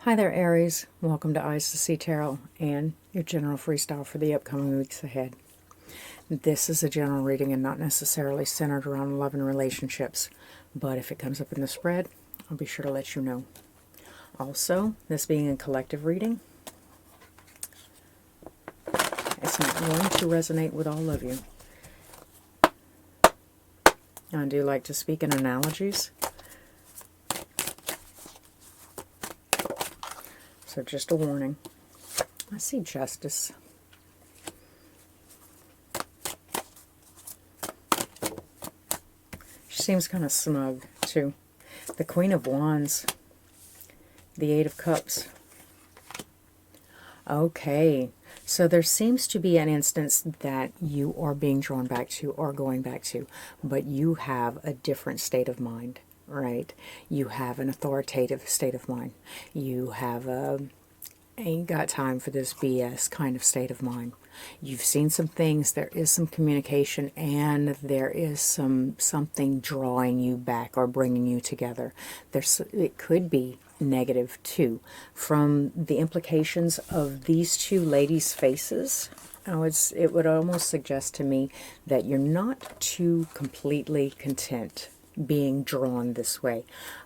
Hi there, Aries. Welcome to Eyes to See Tarot and your general freestyle for the upcoming weeks ahead. This is a general reading and not necessarily centered around love and relationships, but if it comes up in the spread, I'll be sure to let you know. Also, this being a collective reading, it's not going to resonate with all of you. I do like to speak in analogies. So just a warning. I see justice. She seems kind of smug, too. The Queen of Wands. The Eight of Cups. Okay. So there seems to be an instance that you are being drawn back to or going back to, but you have a different state of mind. Right? You have an authoritative state of mind. You have a ain't got time for this BS kind of state of mind. You've seen some things, there is some communication, and there is something drawing you back or bringing you together. It could be negative too. From the implications of these two ladies' faces, it would almost suggest to me that you're not too completely content being drawn this way.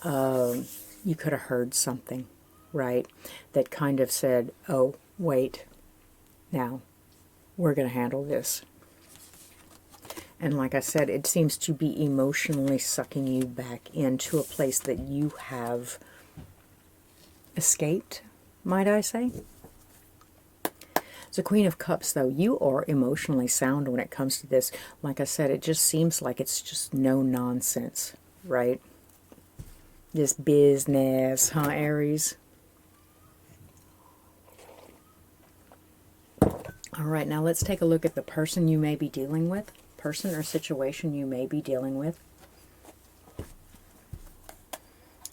You could have heard something, right, that kind of said, oh, wait, now we're going to handle this. And like I said, it seems to be emotionally sucking you back into a place that you have escaped, might I say. So Queen of Cups, though, you are emotionally sound when it comes to this. Like I said, it just seems like it's just no nonsense, right? This business, huh, Aries? All right, now let's take a look at the person you may be dealing with. Person or situation you may be dealing with.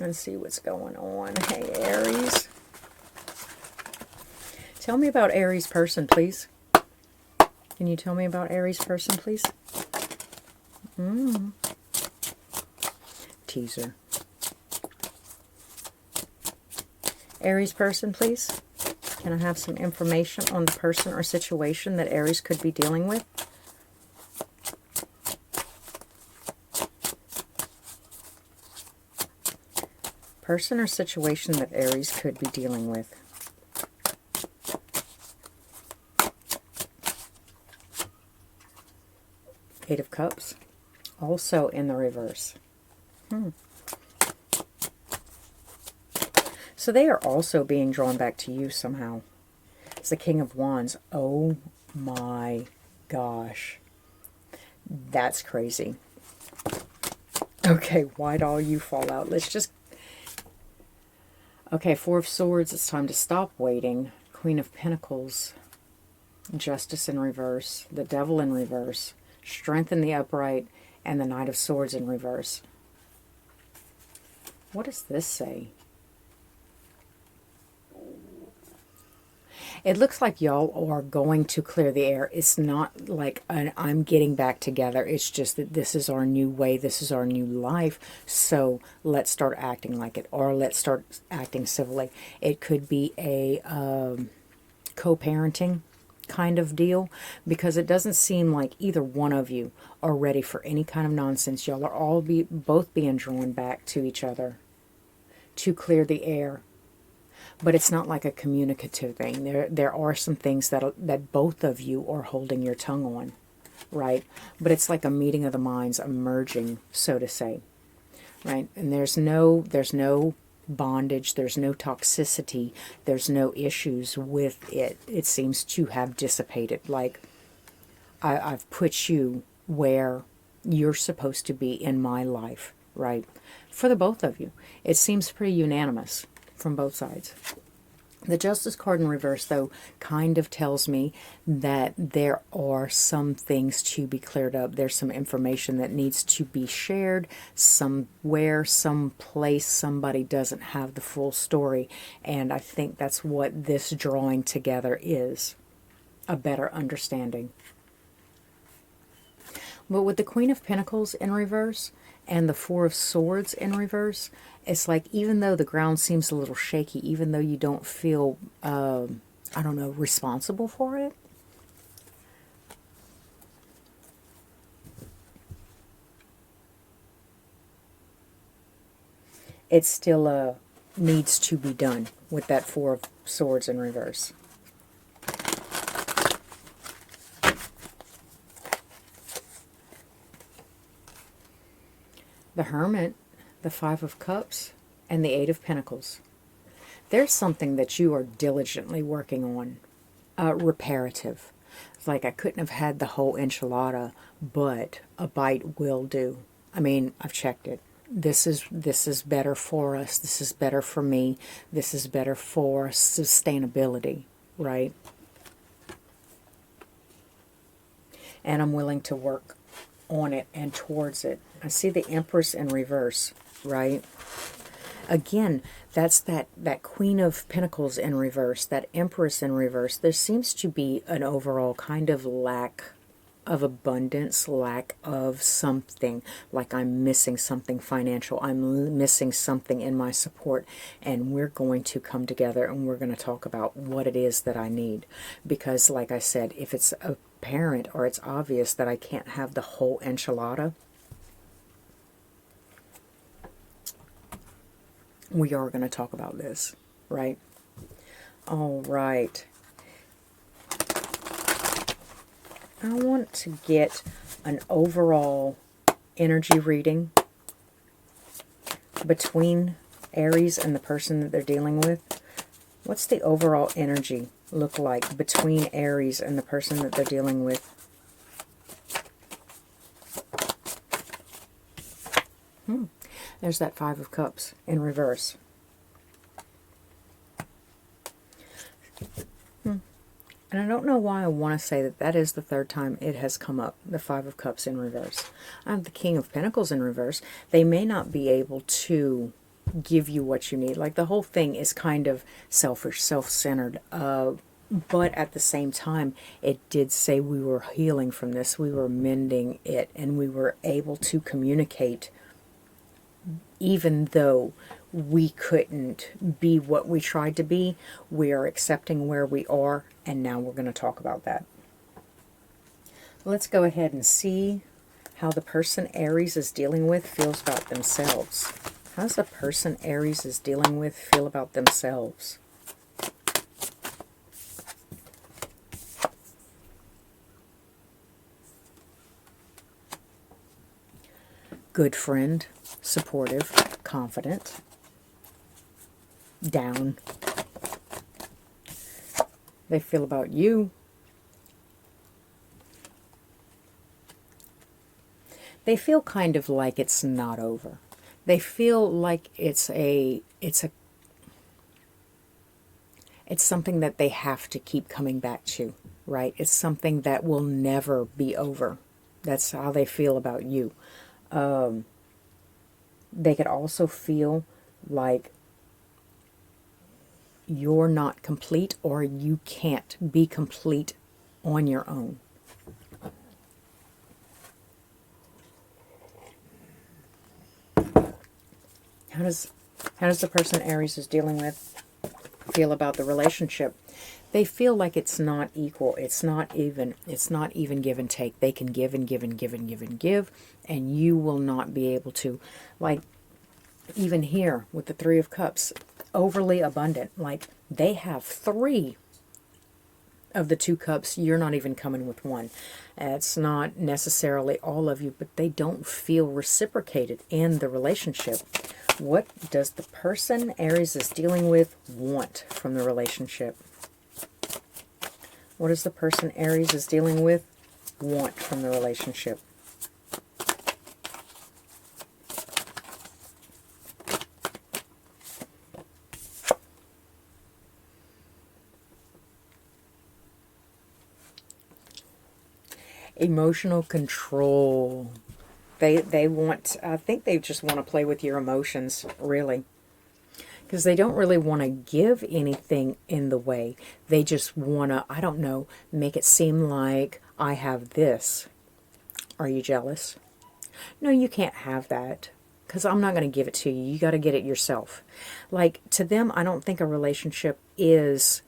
Let's see what's going on. Hey, Aries. Tell me about Aries person, please. Can you tell me about Aries person, please? Teaser. Aries person, please. Can I have some information on the person or situation that Aries could be dealing with? Person or situation that Aries could be dealing with. Eight of Cups, also in the reverse. So they are also being drawn back to you somehow. It's the King of Wands. Oh my gosh. That's crazy. Okay, why'd all you fall out? Let's just... Okay, Four of Swords. It's time to stop waiting. Queen of Pentacles. Justice in reverse. The Devil in reverse. Strength in the upright, and the Knight of Swords in reverse. What does this say? It looks like y'all are going to clear the air. It's not like I'm getting back together. It's just that this is our new way. This is our new life. So let's start acting like it, or let's start acting civilly. It could be a co-parenting kind of deal, because it doesn't seem like either one of you are ready for any kind of nonsense. Y'all are all both being drawn back to each other to clear the air. But it's not like a communicative thing. There are some things that both of you are holding your tongue on, right? But it's like a meeting of the minds, a merging, so to say, right? And there's no bondage, there's no toxicity, there's no issues with it. It seems to have dissipated. Like, I've put you where you're supposed to be in my life, right? For the both of you. It seems pretty unanimous from both sides. The Justice card in reverse, though, kind of tells me that there are some things to be cleared up. There's some information that needs to be shared somewhere, someplace. Somebody doesn't have the full story, and I think that's what this drawing together is, a better understanding. But with the Queen of Pentacles in reverse, and the Four of Swords in reverse, it's like even though the ground seems a little shaky, even though you don't feel, I don't know, responsible for it, it still needs to be done with that Four of Swords in reverse. The Hermit, the Five of Cups, and the Eight of Pentacles. There's something that you are diligently working on, reparative. It's like I couldn't have had the whole enchilada, but a bite will do. I mean, I've checked it. This is better for us. This is better for me. This is better for sustainability, right? And I'm willing to work on it and towards it. I see the Empress in reverse, right? Again, that's that Queen of Pentacles in reverse, that Empress in reverse. There seems to be an overall kind of lack of abundance, lack of something, like I'm missing something financial, I'm missing something in my support, and we're going to come together and we're going to talk about what it is that I need. Because like I said, if it's apparent or it's obvious that I can't have the whole enchilada, we are going to talk about this, right? All right. I want to get an overall energy reading between Aries and the person that they're dealing with. What's the overall energy look like between Aries and the person that they're dealing with? There's that Five of Cups in reverse. And I don't know why I want to say that that is the third time it has come up, the Five of Cups in reverse. I have the King of Pentacles in reverse. They may not be able to give you what you need. Like the whole thing is kind of selfish, self-centered. But at the same time, it did say we were healing from this. We were mending it. And we were able to communicate even though we couldn't be what we tried to be. We are accepting where we are, and now we're going to talk about that. Let's go ahead and see how the person Aries is dealing with feels about themselves. How does the person Aries is dealing with feel about themselves? Good friend, supportive, confident, down. They feel about you. They feel kind of like it's not over. They feel like it's something that they have to keep coming back to, right? It's something that will never be over. That's how they feel about you. They could also feel like you're not complete, or you can't be complete on your own. How does the person Aries is dealing with feel about the relationship? They feel like it's not equal. It's not even give and take. They can give and give and give and give and give, and you will not be able to. Like, even here with the Three of Cups, overly abundant. Like, they have three of the two cups. You're not even coming with one. It's not necessarily all of you, but they don't feel reciprocated in the relationship. What does the person Aries is dealing with want from the relationship? What does the person Aries is dealing with want from the relationship? Emotional control. They want, I think they just want to play with your emotions, really. Because they don't really want to give anything in the way. They just want to, I don't know, make it seem like I have this. Are you jealous? No, you can't have that, because I'm not going to give it to you. You got to get it yourself. Like, to them, I don't think a relationship is...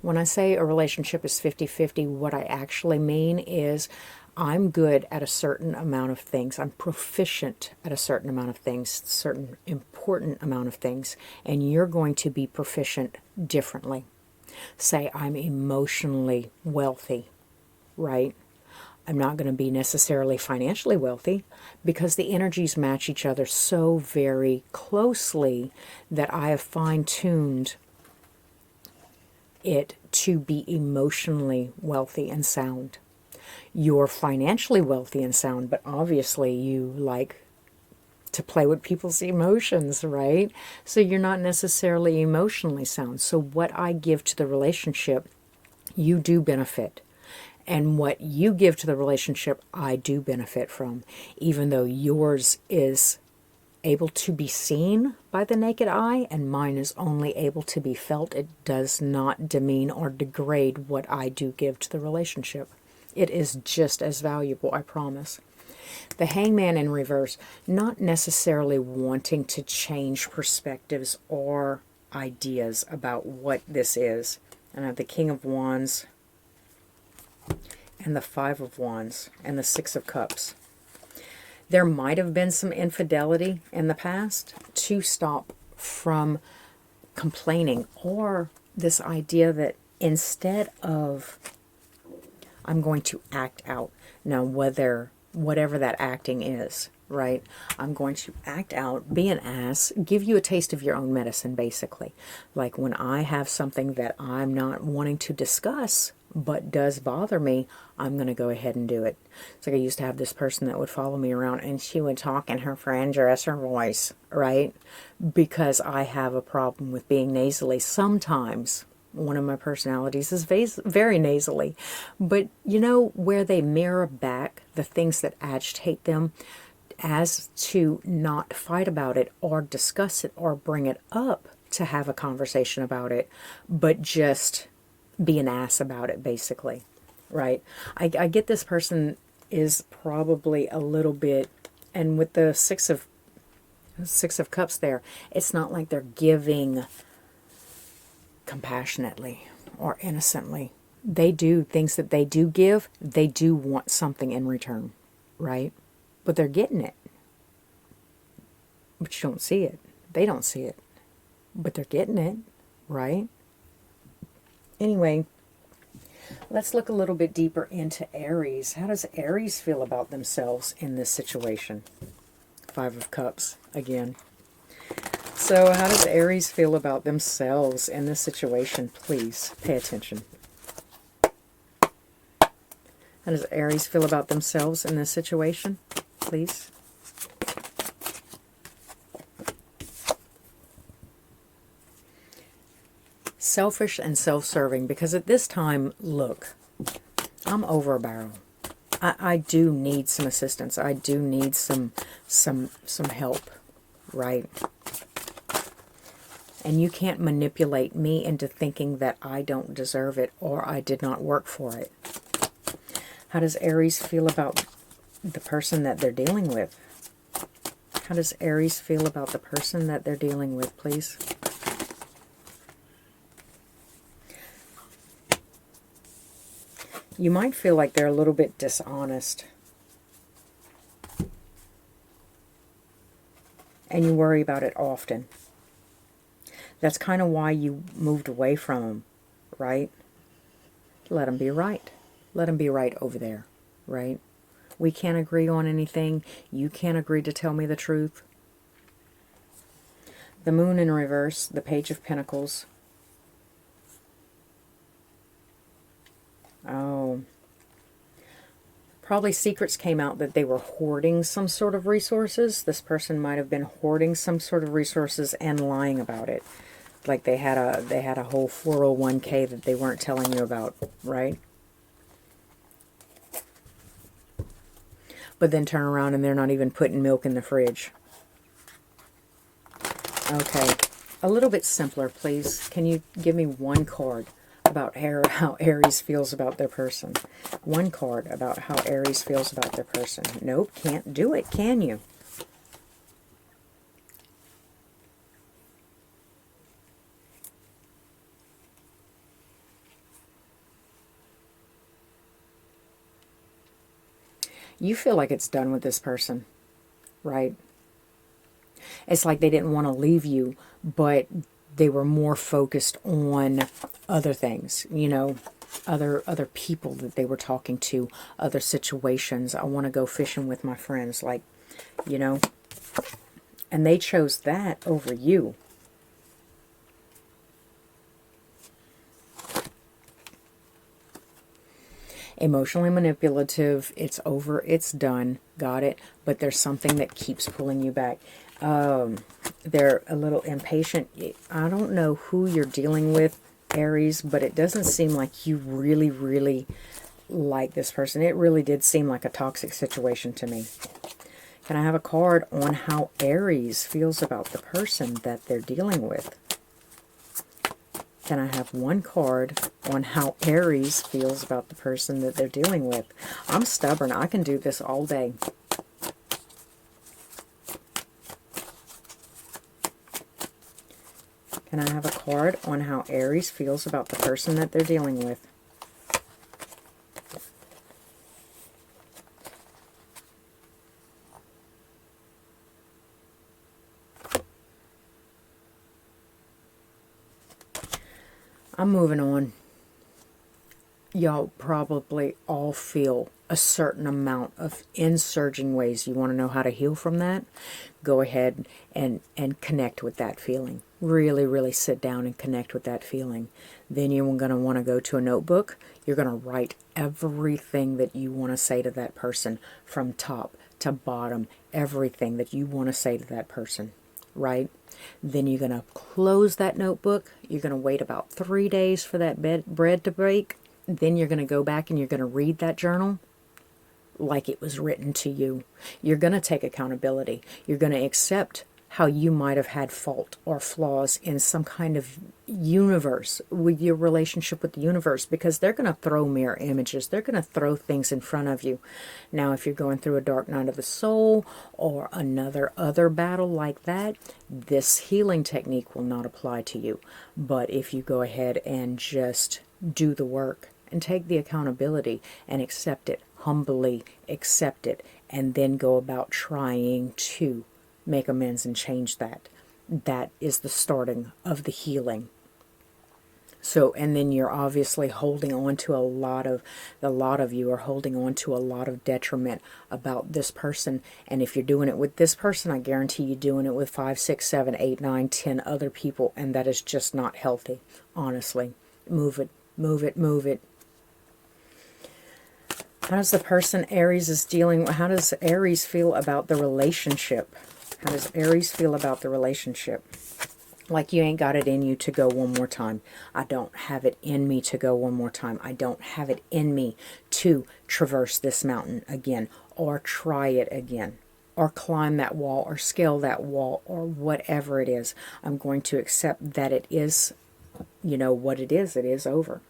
When I say a relationship is 50-50, what I actually mean is I'm good at a certain amount of things. I'm proficient at a certain amount of things, certain important amount of things, and you're going to be proficient differently. Say I'm emotionally wealthy, right? I'm not going to be necessarily financially wealthy, because the energies match each other so very closely that I have fine-tuned it to be emotionally wealthy and sound. You're financially wealthy and sound, but obviously you like to play with people's emotions, right? So you're not necessarily emotionally sound. So what I give to the relationship, you do benefit. And what you give to the relationship, I do benefit from. Even though yours is able to be seen by the naked eye and mine is only able to be felt, it does not demean or degrade what I do give to the relationship. It is just as valuable, I promise. The Hangman in reverse, not necessarily wanting to change perspectives or ideas about what this is. And I have the King of Wands and the Five of Wands and the Six of Cups. There might have been some infidelity in the past to stop from complaining, or this idea that instead of I'm going to act out. Now, whatever that acting is, right? I'm going to act out, be an ass, give you a taste of your own medicine, basically. Like when I have something that I'm not wanting to discuss, but does bother me, I'm going to go ahead and do it. It's like I used to have this person that would follow me around, and she would talk in her Fran Dresser voice, right? Because I have a problem with being nasally sometimes. One of my personalities is very nasally. But you know, where they mirror back the things that agitate them, as to not fight about it or discuss it or bring it up to have a conversation about it, but just be an ass about it, basically, right? I get this person is probably a little bit, and with the Six of Cups there, it's not like they're giving compassionately or innocently. They do things that they do give, they do want something in return, right? But they're getting it. But you don't see it. They don't see it. But they're getting it, right? Anyway, let's look a little bit deeper into Aries. How does Aries feel about themselves in this situation? Five of Cups again. So how does Aries feel about themselves in this situation? Please pay attention. How does Aries feel about themselves in this situation? Please. Selfish and self-serving, because at this time, look, I'm over a barrel. I do need some assistance. I do need some help, right? And you can't manipulate me into thinking that I don't deserve it or I did not work for it. How does Aries feel about the person that they're dealing with? How does Aries feel about the person that they're dealing with, please? You might feel like they're a little bit dishonest. And you worry about it often. That's kind of why you moved away from them, right? Let them be right. Let them be right over there, right? We can't agree on anything. You can't agree to tell me the truth. The Moon in reverse, the Page of Pentacles. Oh. Probably secrets came out that they were hoarding some sort of resources. This person might have been hoarding some sort of resources and lying about it. Like they had a whole 401k that they weren't telling you about, right? But then turn around and they're not even putting milk in the fridge. Okay. A little bit simpler, please. Can you give me one card? about how Aries feels about their person. One card about how Aries feels about their person. Nope, can't do it, can you? You feel like it's done with this person, right? It's like they didn't want to leave you, but they were more focused on other things, you know, other people that they were talking to, other situations. I want to go fishing with my friends, like, you know, and they chose that over you. Emotionally manipulative, it's over, it's done, got it, but there's something that keeps pulling you back. They're a little impatient. I don't know who you're dealing with, Aries, but it doesn't seem like you really, really like this person. It really did seem like a toxic situation to me. Can I have a card on how Aries feels about the person that they're dealing with? Can I have one card on how Aries feels about the person that they're dealing with? I'm stubborn. I can do this all day. Can I have a card on how Aries feels about the person that they're dealing with? I'm moving on. Y'all probably all feel a certain amount of insurging ways. You want to know how to heal from that? Go ahead and connect with that feeling. Really, really sit down and connect with that feeling. Then you're going to want to go to a notebook. You're going to write everything that you want to say to that person, from top to bottom, everything that you want to say to that person, right? Then you're going to close that notebook. You're going to wait about 3 days for that bread to break. Then you're going to go back and you're going to read that journal like it was written to you. You're going to take accountability. You're going to accept how you might have had fault or flaws in some kind of universe, with your relationship with the universe, because they're going to throw mirror images. They're going to throw things in front of you. Now, if you're going through a dark night of the soul or other battle like that, this healing technique will not apply to you. But if you go ahead and just do the work and take the accountability and accept it, humbly accept it, and then go about trying to make amends and change that. That is the starting of the healing. So, and then you're obviously holding on to a lot of you are holding on to a lot of detriment about this person. And if you're doing it with this person, I guarantee you doing it with 5, 6, 7, 8, 9, 10 other people. And that is just not healthy, honestly. Move it, move it, move it. How does the person Aries is dealing, how does Aries feel about the relationship? How does Aries feel about the relationship? Like you ain't got it in you to go one more time. I don't have it in me to go one more time. I don't have it in me to traverse this mountain again, or try it again, or climb that wall, or scale that wall, or whatever it is. I'm going to accept that it is, you know, what it is over.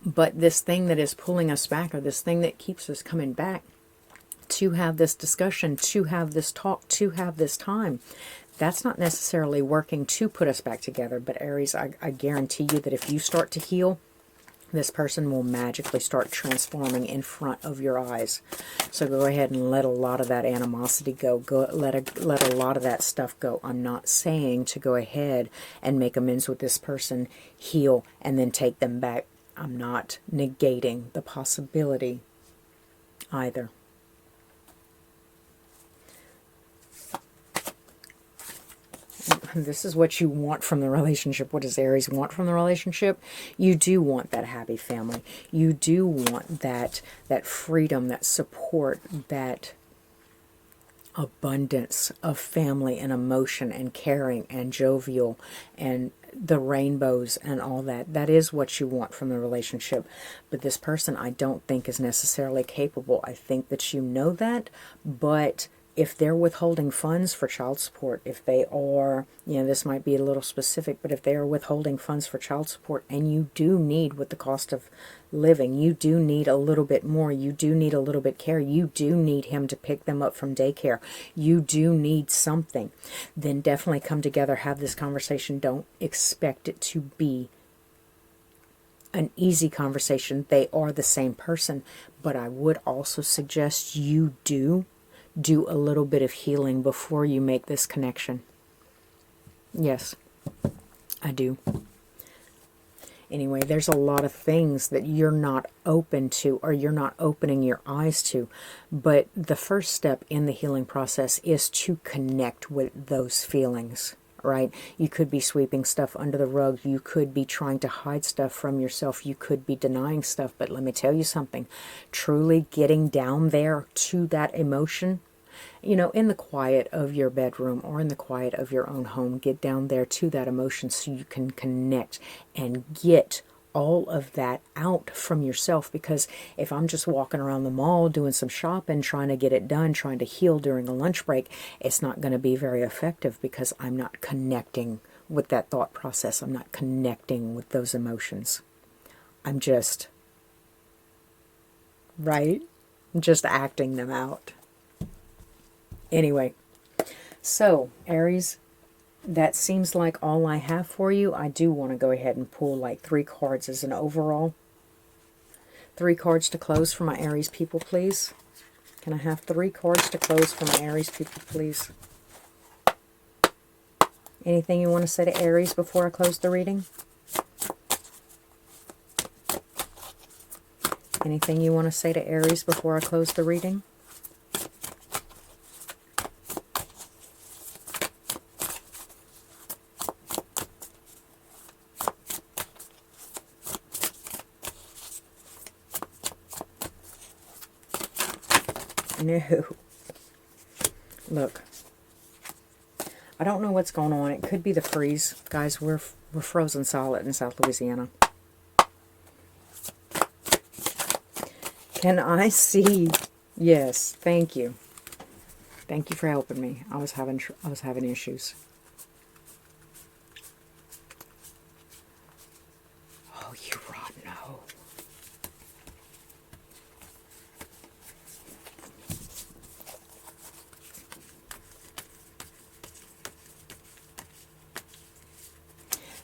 But this thing that is pulling us back, or this thing that keeps us coming back, to have this discussion, to have this talk, to have this time, that's not necessarily working to put us back together. But Aries, I guarantee you that if you start to heal, this person will magically start transforming in front of your eyes. So go ahead and let a lot of that animosity go. Let a lot of that stuff go. I'm not saying to go ahead and make amends with this person, heal, and then take them back. I'm not negating the possibility either. This is what you want from the relationship. What does Aries want from the relationship? You do want that happy family. You do want that freedom, that support, that abundance of family and emotion and caring and jovial and the rainbows and all that. That is what you want from the relationship. But this person, I don't think, is necessarily capable. I think that you know that, but if they're withholding funds for child support, if they are, this might be a little specific, but if they are withholding funds for child support and you do need, with the cost of living, you do need a little bit more, you do need a little bit care, you do need him to pick them up from daycare, you do need something, then definitely come together, have this conversation. Don't expect it to be an easy conversation. They are the same person, but I would also suggest you do a little bit of healing before you make this connection. Yes, I do. Anyway, there's a lot of things that you're not open to, or you're not opening your eyes to, but the first step in the healing process is to connect with those feelings, right? You could be sweeping stuff under the rug, you could be trying to hide stuff from yourself, you could be denying stuff, but let me tell you something, truly getting down there to that emotion, in the quiet of your bedroom or in the quiet of your own home, get down there to that emotion so you can connect and get all of that out from yourself. Because if I'm just walking around the mall doing some shopping, trying to get it done, trying to heal during a lunch break, it's not going to be very effective because I'm not connecting with that thought process. I'm not connecting with those emotions. I'm just, right? I'm just acting them out. Anyway, so Aries, that seems like all I have for you. I do want to go ahead and pull like 3 cards as an overall. 3 cards to close for my Aries people, please. Can I have 3 cards to close for my Aries people, please? Anything you want to say to Aries before I close the reading? Anything you want to say to Aries before I close the reading? No. Look. I don't know what's going on. It could be the freeze. Guys, we're frozen solid in South Louisiana. Can I see? Yes, thank you. Thank you for helping me. I was having issues. Oh, you rotten hoe.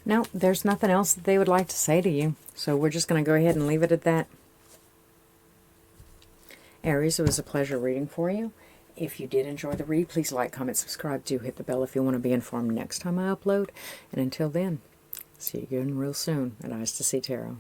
No, there's nothing else that they would like to say to you. So we're just going to go ahead and leave it at that. Aries, it was a pleasure reading for you. If you did enjoy the read, please like, comment, subscribe. Do hit the bell if you want to be informed next time I upload. And until then, see you again real soon at Eyes to See Tarot.